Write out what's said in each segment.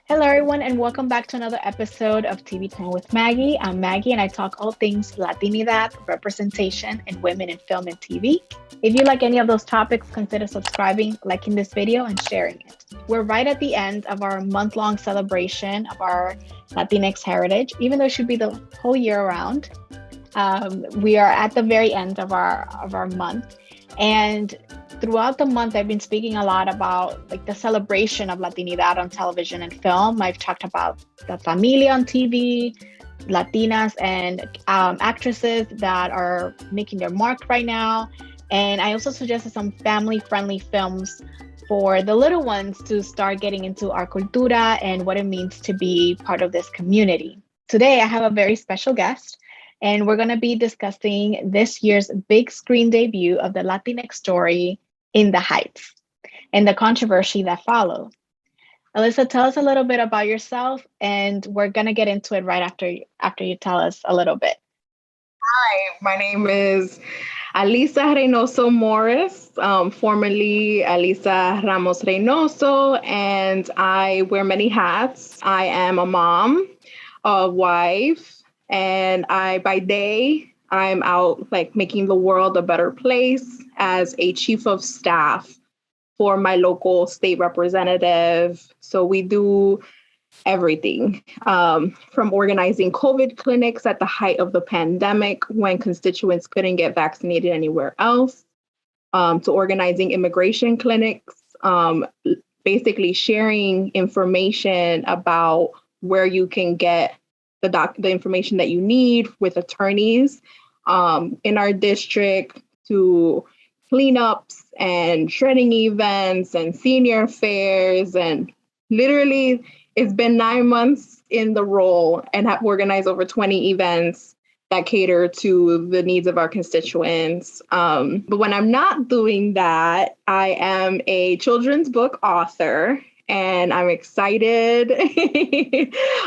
Hello, everyone, and welcome back to another episode of TvTime with Maggie. I'm Maggie, and I talk all things Latinidad, representation, and women in film and TV. If you like any of those topics, consider subscribing, liking this video, and sharing it. We're right at the end of our month-long celebration of our Latinx heritage, even though it should be the whole year around. We are at the very end of our month, and throughout the month, I've been speaking a lot about like the celebration of Latinidad on television and film. I've talked about the familia on TV, Latinas and actresses that are making their mark right now. And I also suggested some family-friendly films for the little ones to start getting into our cultura and what it means to be part of this community. Today, I have a very special guest, and we're going to be discussing this year's big screen debut of the Latinx story, In the Heights, and the controversy that followed. Alyssa, tell us a little bit about yourself, and we're going to get into it right after you tell us a little bit. Hi, my name is Alyssa Reynoso Morris, formerly Alyssa Ramos Reynoso, and I wear many hats. I am a mom, a wife, and by day, I'm out like making the world a better place as a chief of staff for my local state representative. So we do everything from organizing COVID clinics at the height of the pandemic when constituents couldn't get vaccinated anywhere else, to organizing immigration clinics, basically sharing information about where you can get the information that you need with attorneys in our district, to cleanups and shredding events and senior fairs. And literally, it's been 9 months in the role and have organized over 20 events that cater to the needs of our constituents. But when I'm not doing that, I am a children's book author, and I'm excited.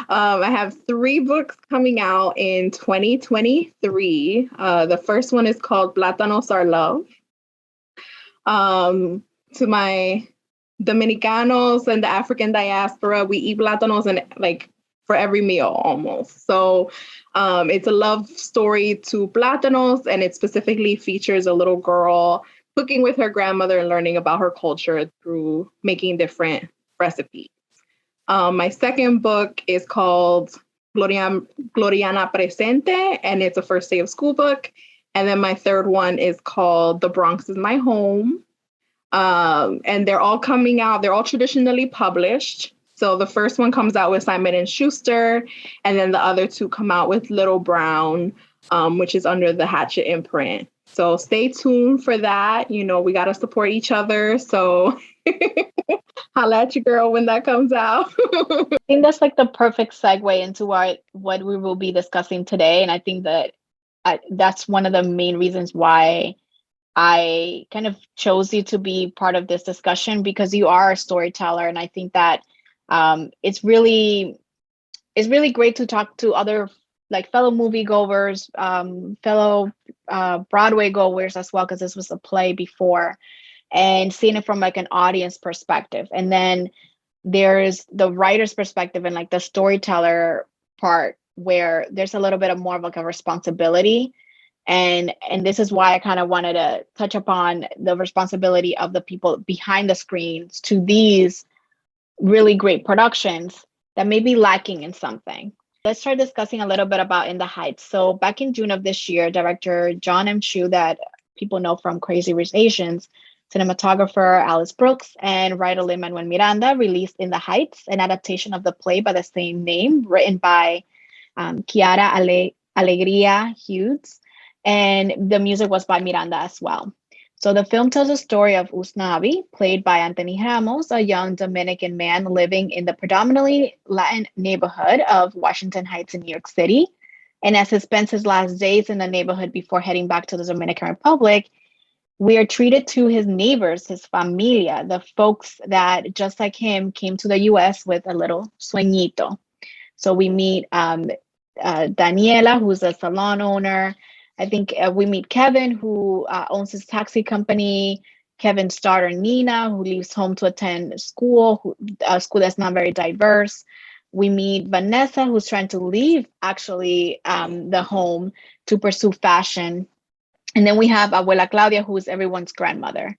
I have 3 books coming out in 2023. The first one is called Plátanos Are Love. To my Dominicanos and the African diaspora, we eat plátanos and like for every meal almost. So it's a love story to plátanos, and it specifically features a little girl cooking with her grandmother and learning about her culture through making different recipes. My second book is called Gloriana Presente, and it's a first day of school book. And then my third one is called The Bronx is My Home. And they're all coming out. They're all traditionally published. So the first one comes out with Simon & Schuster, and then the other 2 come out with Little Brown, which is under the Hatchet imprint. So stay tuned for that. You know, we got to support each other. So holla at your girl when that comes out. I think that's like the perfect segue into what we will be discussing today. And I think that that's one of the main reasons why I kind of chose you to be part of this discussion, because you are a storyteller. And I think that it's really great to talk to other like fellow moviegoers, fellow Broadway goers as well, because this was a play before, and seeing it from like an audience perspective. And then there's the writer's perspective and like the storyteller part, where there's a little bit of more of like a responsibility. And this is why I kind of wanted to touch upon the responsibility of the people behind the screens to these really great productions that may be lacking in something. Let's start discussing a little bit about In the Heights. So back in June of this year, director John M. Chu, that people know from Crazy Rich Asians, cinematographer Alice Brooks, and writer Lin-Manuel Miranda released In the Heights, an adaptation of the play by the same name, written by Kiara Alegría Hughes, and the music was by Miranda as well. So the film tells the story of Usnavi, played by Anthony Ramos, a young Dominican man living in the predominantly Latin neighborhood of Washington Heights in New York City. And as he spends his last days in the neighborhood before heading back to the Dominican Republic, we are treated to his neighbors, his familia, the folks that, just like him, came to the US with a little sueñito. So we meet Daniela, who's a salon owner. I think we meet Kevin, who owns his taxi company. Kevin's daughter Nina, who leaves home to attend school, a school that's not very diverse. We meet Vanessa, who's trying to leave actually the home to pursue fashion. And then we have Abuela Claudia, who is everyone's grandmother.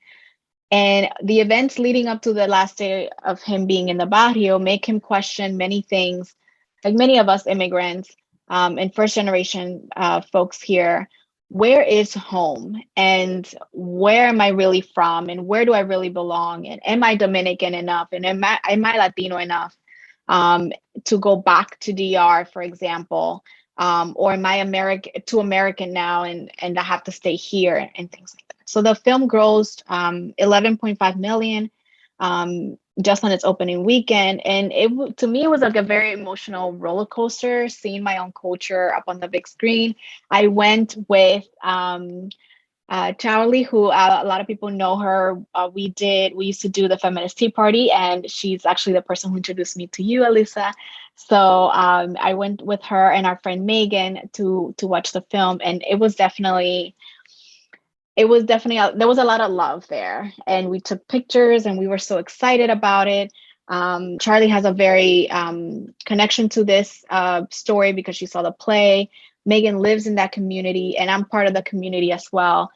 And the events leading up to the last day of him being in the barrio make him question many things, like many of us immigrants and first generation folks here. Where is home? And where am I really from? And where do I really belong? And am I Dominican enough? And am I Latino enough to go back to DR, for example? Or am I American now and I have to stay here and things like that. So the film grossed 11.5 million just on its opening weekend, and to me it was like a very emotional roller coaster seeing my own culture up on the big screen. I went with Charlie, who a lot of people know her. We used to do the feminist tea party, and she's actually the person who introduced me to you, Alyssa. So I went with her and our friend Megan to watch the film, and there was a lot of love there, and we took pictures, and we were so excited about it. Charlie has a very connection to this story because she saw the play. Megan lives in that community, and I'm part of the community as well.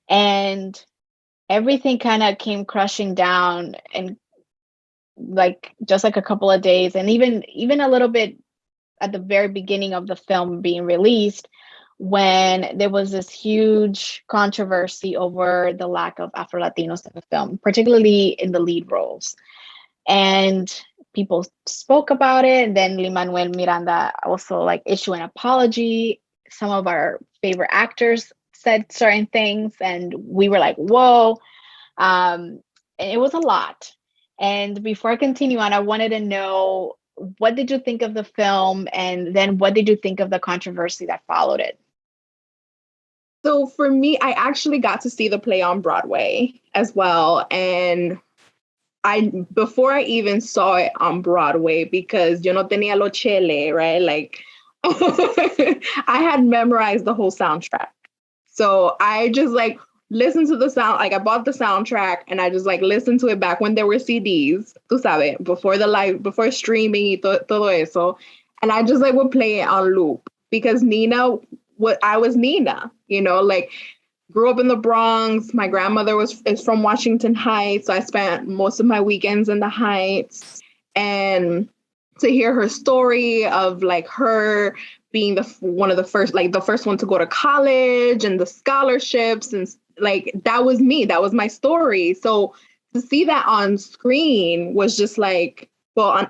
And everything kind of came crushing down, and just like a couple of days, and even a little bit at the very beginning of the film being released, when there was this huge controversy over the lack of Afro Latinos in the film, particularly in the lead roles. And people spoke about it. And then Lin-Manuel Miranda also like issued an apology. Some of our favorite actors said certain things, and we were like, whoa. And it was a lot. And before I continue on, I wanted to know, what did you think of the film? And then what did you think of the controversy that followed it? So for me, I actually got to see the play on Broadway as well. And before I even saw it on Broadway, because yo no tenía lo chele, right? Like I had memorized the whole soundtrack. So I just like listened to the sound, like I bought the soundtrack and I just like listened to it back when there were CDs, tú sabes, before streaming y todo eso. And I just like would play it on loop because I was Nina, like grew up in the Bronx. My grandmother is from Washington Heights. So I spent most of my weekends in the Heights. And to hear her story of like her being the first one to go to college and the scholarships, and like that was me. That was my story. So to see that on screen was just like,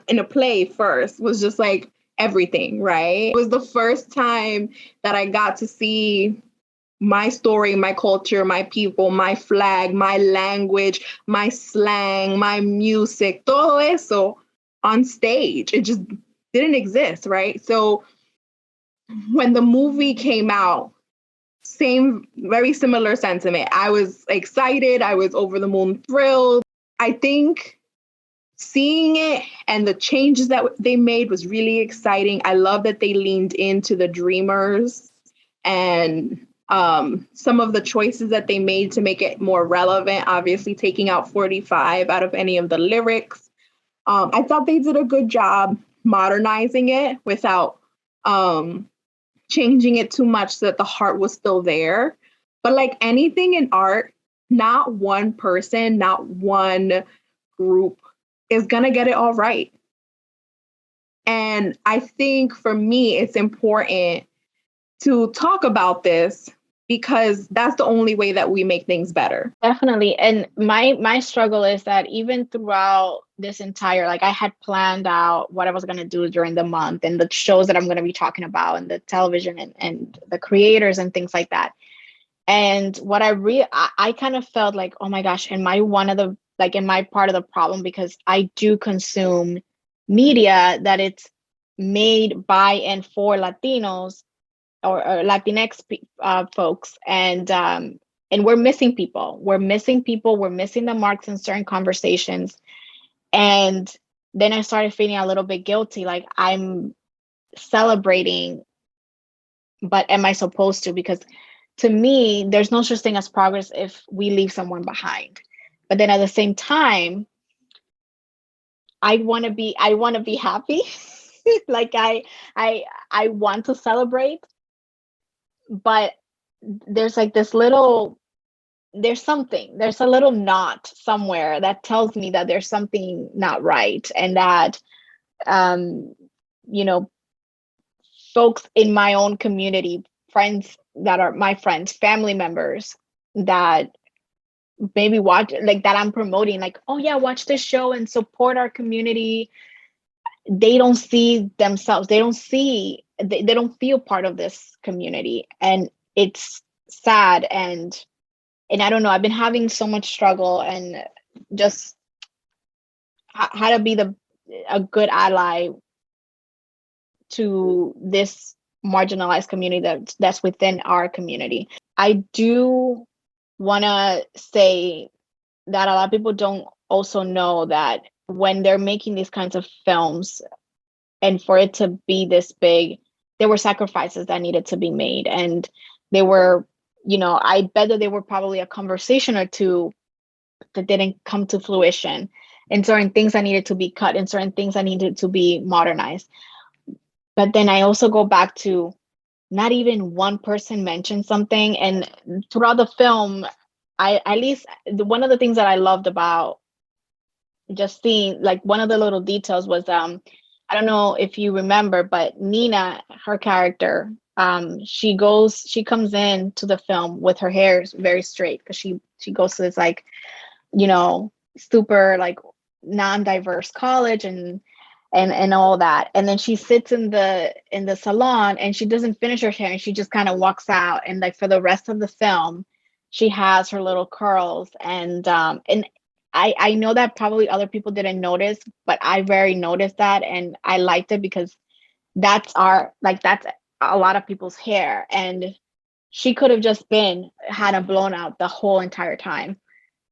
in a play first was just like everything, right? It was the first time that I got to see my story, my culture, my people, my flag, my language, my slang, my music, todo eso on stage. It just didn't exist, right? So when the movie came out, very similar sentiment. I was excited. I was over the moon thrilled. I think seeing it and the changes that they made was really exciting. I love that they leaned into the dreamers and some of the choices that they made to make it more relevant, obviously taking out 45 out of any of the lyrics. I thought they did a good job modernizing it without changing it too much so that the heart was still there. But like anything in art, not one person, not one group is going to get it all right. And I think for me, it's important to talk about this because that's the only way that we make things better. Definitely. And my struggle is that even throughout this entire, like I had planned out what I was going to do during the month and the shows that I'm going to be talking about and the television and the creators and things like that. And what I kind of felt like, oh my gosh, am I am I part of the problem? Because I do consume media that it's made by and for Latinos or Latinx folks, and we're missing people. We're missing people. We're missing the marks in certain conversations. And then I started feeling a little bit guilty, like I'm celebrating, but am I supposed to? Because to me, there's no such thing as progress if we leave someone behind. But then at the same time, I want to be happy. Like I want to celebrate, but there's like this little there's a little knot somewhere that tells me that there's something not right, and that um you know, folks in my own community, friends that are my friends, family members that maybe watch, like that I'm promoting, like, oh yeah, watch this show and support our community. They don't see themselves, they don't see, they don't feel part of this community. And it's sad. And I don't know, I've been having so much struggle, and just how to be a good ally to this marginalized community that's within our community. I do want to say that a lot of people don't also know that when they're making these kinds of films, and for it to be this big, there were sacrifices that needed to be made. And they were, you know, I bet that there were probably a conversation or two that didn't come to fruition, and certain things that needed to be cut, and certain things that needed to be modernized. But then I also go back to, not even one person mentioned something. And throughout the film, I at least one of the things that I loved about just seeing, like, one of the little details was, I don't know if you remember, but Nina, her character, she comes in to the film with her hair very straight, because she goes to this, like, you know, super like non-diverse college, and all that. And then she sits in the salon, and she doesn't finish her hair, and she just kind of walks out. And like for the rest of the film, she has her little curls. And I know that probably other people didn't notice, but I very noticed that, and I liked it, because that's a lot of people's hair. And she could have just been had a blown out the whole entire time,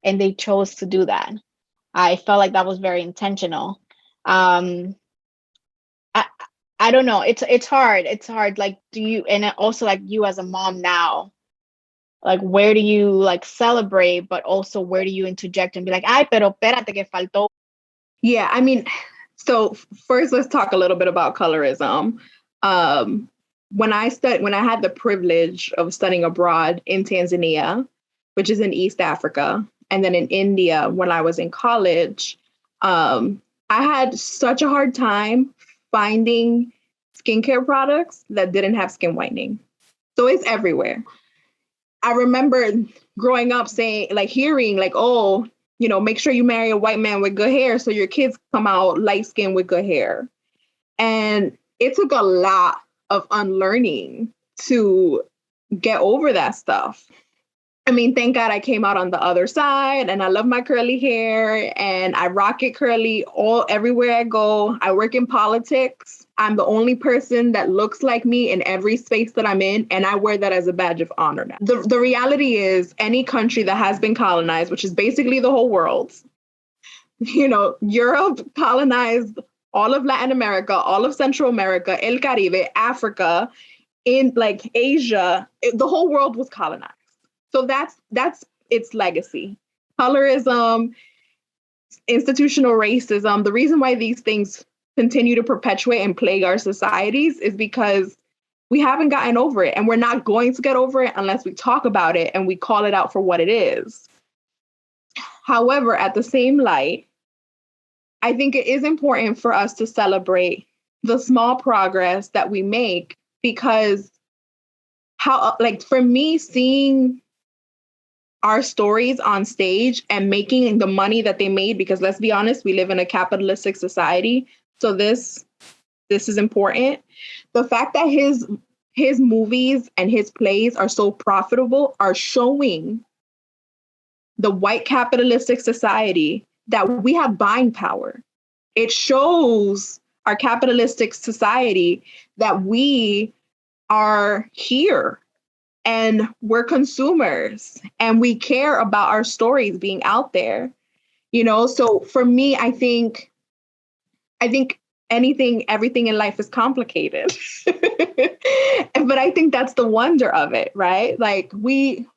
and they chose to do that. I felt like that was very intentional. um I I don't know. It's hard. It's hard. Like, do you, and also like you as a mom now, like where do you like celebrate, but also where do you interject and be like, ay, pero espérate que faltó. Yeah, I mean, so first let's talk a little bit about colorism. When I had the privilege of studying abroad in Tanzania, which is in East Africa, and then in India when I was in college, I had such a hard time finding skincare products that didn't have skin whitening. So it's everywhere. I remember growing up saying, like, hearing, like, oh, you know, make sure you marry a white man with good hair so your kids come out light skinned with good hair. And it took a lot of unlearning to get over that stuff. I mean, thank God I came out on the other side, and I love my curly hair, and I rock it curly everywhere I go. I work in politics. I'm the only person that looks like me in every space that I'm in, and I wear that as a badge of honor now. The reality is, any country that has been colonized, which is basically the whole world, you know, Europe colonized all of Latin America, all of Central America, El Caribe, Africa, in like Asia, the whole world was colonized. So that's its legacy. Colorism, institutional racism, the reason why these things continue to perpetuate and plague our societies is because we haven't gotten over it, and we're not going to get over it unless we talk about it and we call it out for what it is. However, at the same light, I think it is important for us to celebrate the small progress that we make, because for me, seeing our stories on stage and making the money that they made, because let's be honest, we live in a capitalistic society. So this is important. The fact that his movies and his plays are so profitable are showing the white capitalistic society that we have buying power. It shows our capitalistic society that we are here and we're consumers and we care about our stories being out there, you know? So for me, I think everything in life is complicated. But I think that's the wonder of it, right? Like we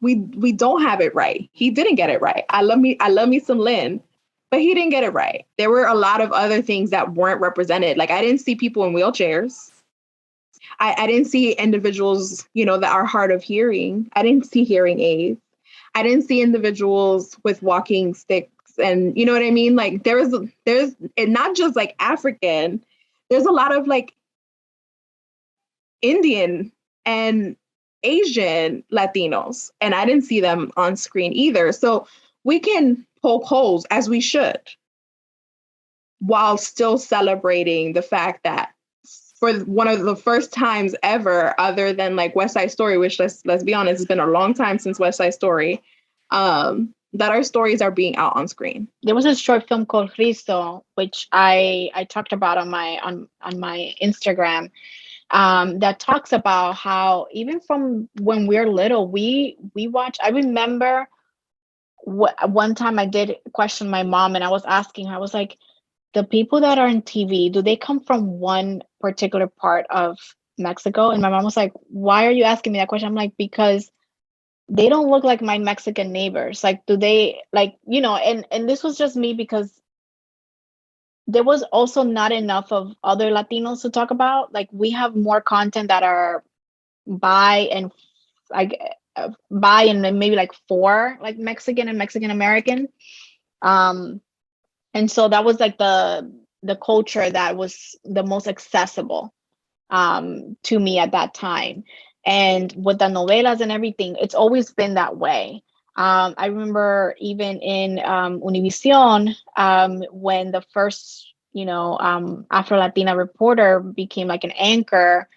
don't have it right. He didn't get it right. I love me some Lynn, but he didn't get it right. There were a lot of other things that weren't represented. Like I didn't see people in wheelchairs. I didn't see individuals, that are hard of hearing. I didn't see hearing aids. I didn't see individuals with walking sticks. And you know what I mean? Like there's and not just like African, there's a lot of like Indian and Asian Latinos, and I didn't see them on screen either. So we can poke holes, as we should, while still celebrating the fact that for one of the first times ever, other than like West Side Story, which let's be honest, it's been a long time since West Side Story, that our stories are being out on screen. There was a short film called Chrystal, which I talked about on my Instagram, that talks about how even from when we're little, we watch. I remember one time I did question my mom, and I was asking her, I was like, the people that are in TV, do they come from one particular part of Mexico? And my mom was like, why are you asking me that question? I'm like, because they don't look like my Mexican neighbors. Like, do they, like, and this was just me because there was also not enough of other Latinos to talk about. Like, we have more content that are bi and like bi and then maybe like for like Mexican and Mexican American. And so that was like the culture that was the most accessible to me at that time. And with the novelas and everything, it's always been that way. I remember even in Univision, when the first, Afro-Latina reporter became like an anchor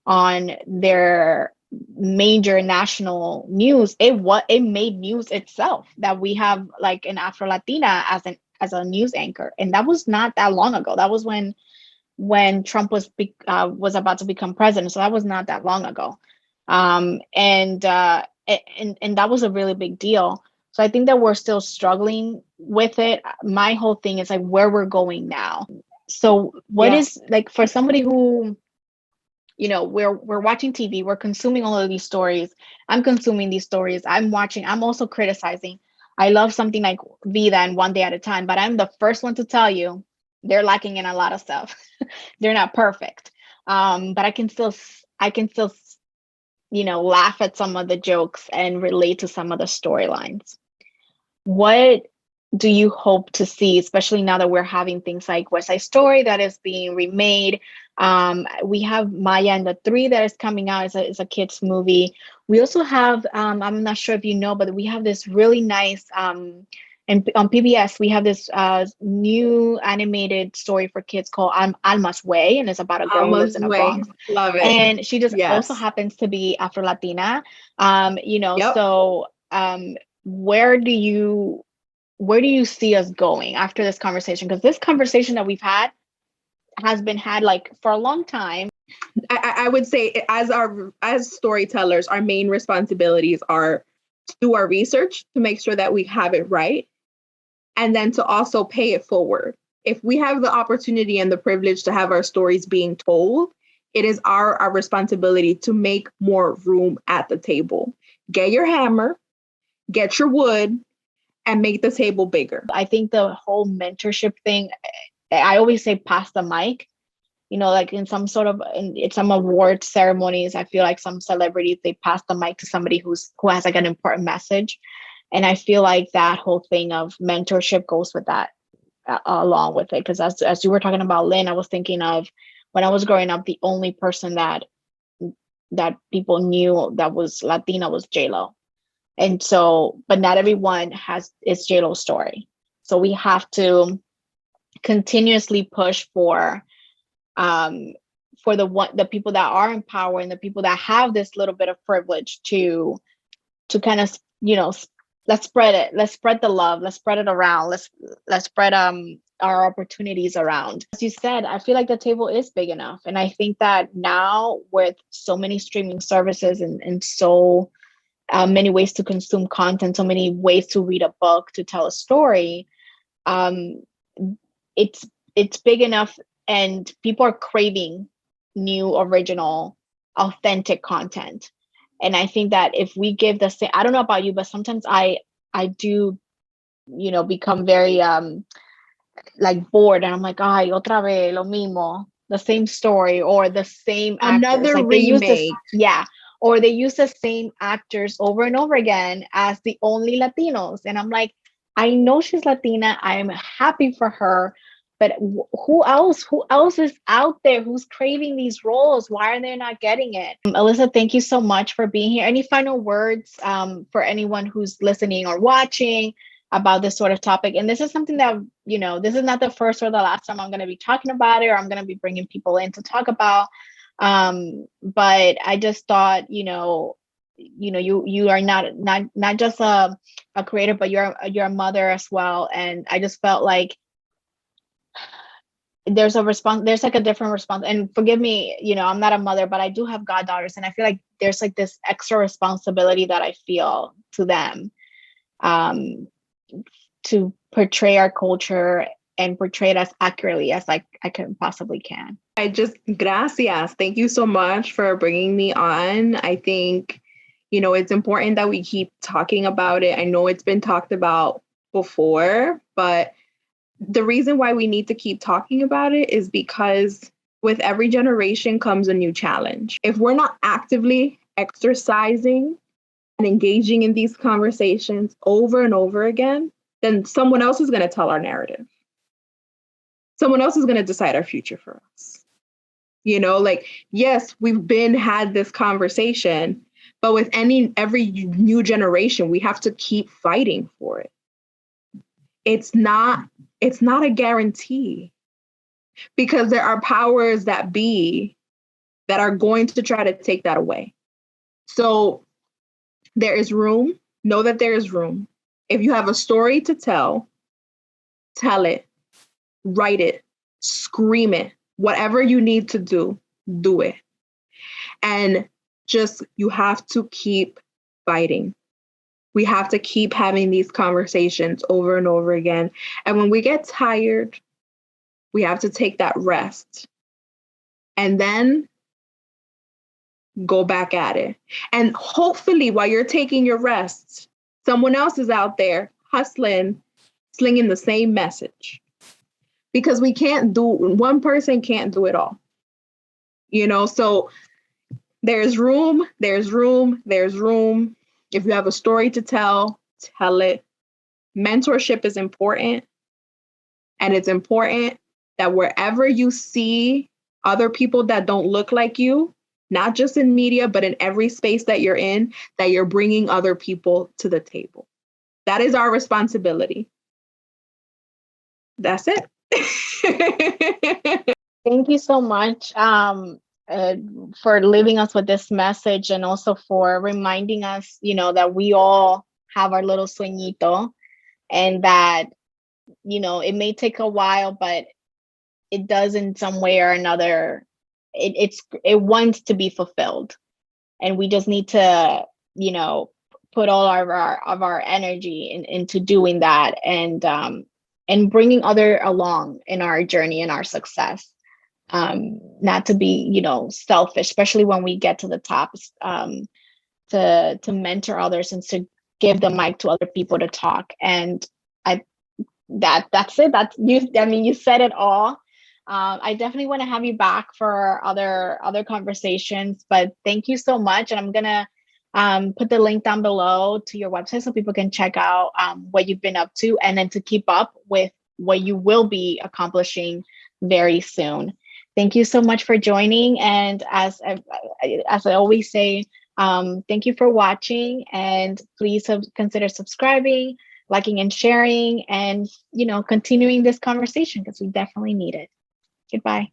on their major national news, it made news itself that we have like an Afro-Latina as a news anchor. And that was not that long ago. That was when Trump was about to become president. So that was not that long ago. And that was a really big deal. So I think that we're still struggling with it. My whole thing is like where we're going now. So what is like for somebody who, we're watching TV, we're consuming all of these stories. I'm consuming these stories. I'm watching, I'm also criticizing. I love something like Vida and One Day at a Time, but I'm the first one to tell you they're lacking in a lot of stuff. They're not perfect. But I can still, laugh at some of the jokes and relate to some of the storylines. What do you hope to see, especially now that we're having things like West Side Story that is being remade? We have Maya and the Three that is coming out. It's a kids movie. We also have, I'm not sure if you know, but we have this really nice, and on PBS, we have this new animated story for kids called Alma's Way, and it's about a girl who lives in a Bronx. Love it. And she just also happens to be Afro-Latina. So where do you see us going after this conversation? Because this conversation that we've had has been had like for a long time. I would say as storytellers, our main responsibilities are to do our research to make sure that we have it right, and then to also pay it forward. If we have the opportunity and the privilege to have our stories being told, it is our responsibility to make more room at the table. Get your hammer, get your wood, and make the table bigger. I think the whole mentorship thing, I always say pass the mic. Like in some award ceremonies, I feel like some celebrities, they pass the mic to somebody who has like an important message. And I feel like that whole thing of mentorship goes with that, along with it. Because as you were talking about Lynn, I was thinking of when I was growing up, the only person that people knew that was Latina was J-Lo. And so, but not everyone it's J-Lo's story. So we have to continuously push for the people that are in power and the people that have this little bit of privilege to kind of, let's spread it. Let's spread the love. Let's spread it around. Let's spread our opportunities around. As you said, I feel like the table is big enough. And I think that now with so many streaming services and so many ways to consume content, so many ways to read a book, to tell a story, it's big enough and people are craving new, original, authentic content. And I think that if we give the same, I don't know about you, but sometimes I do, become very like bored, and I'm like, ay, otra vez lo mismo, the same story or the same actors. Another Like they use this, remake. yeah, or they use the same actors over and over again as the only Latinos. And I'm like, I know she's Latina. I'm happy for her. But who else? Who else is out there who's craving these roles? Why are they not getting it? Alyssa, thank you so much for being here. Any final words for anyone who's listening or watching about this sort of topic? And this is something that, this is not the first or the last time I'm going to be talking about it, or I'm going to be bringing people in to talk about. But I just thought, you are not just a creator, but you're a mother as well. And I just felt like there's like a different response. And forgive me, I'm not a mother, but I do have goddaughters, and I feel like there's like this extra responsibility that I feel to them, to portray our culture and portray it as accurately as I can possibly can. Gracias. Thank you so much for bringing me on. I think, it's important that we keep talking about it. I know it's been talked about before, but the reason why we need to keep talking about it is because with every generation comes a new challenge. If we're not actively exercising and engaging in these conversations over and over again, then someone else is going to tell our narrative. Someone else is going to decide our future for us. Yes, we've had this conversation, but with every new generation, we have to keep fighting for it. It's not a guarantee, because there are powers that be that are going to try to take that away. So there is room. Know that there is room. If you have a story to tell it, write it, scream it, whatever you need to do it. And just, you have to keep fighting. We have to keep having these conversations over and over again. And when we get tired, we have to take that rest and then go back at it. And hopefully while you're taking your rest, someone else is out there hustling, slinging the same message. Because one person can't do it all. So there's room. If you have a story to tell it. Mentorship is important. And it's important that wherever you see other people that don't look like you, not just in media, but in every space that you're in, that you're bringing other people to the table. That is our responsibility. That's it. Thank you so much for leaving us with this message, and also for reminding us, that we all have our little sueñito, and that, it may take a while, but it does in some way or another. It wants to be fulfilled, and we just need to, put all of our energy into doing that, and bringing other along in our journey and our success. Not to be, selfish, especially when we get to the top, to mentor others and to give the mic to other people to talk. And that's it. That's you. I mean, you said it all. I definitely want to have you back for other conversations, but thank you so much. And I'm gonna put the link down below to your website so people can check out what you've been up to, and then to keep up with what you will be accomplishing very soon. Thank you so much for joining. And as I always say, thank you for watching, and please consider subscribing, liking and sharing, and continuing this conversation, because we definitely need it. Goodbye.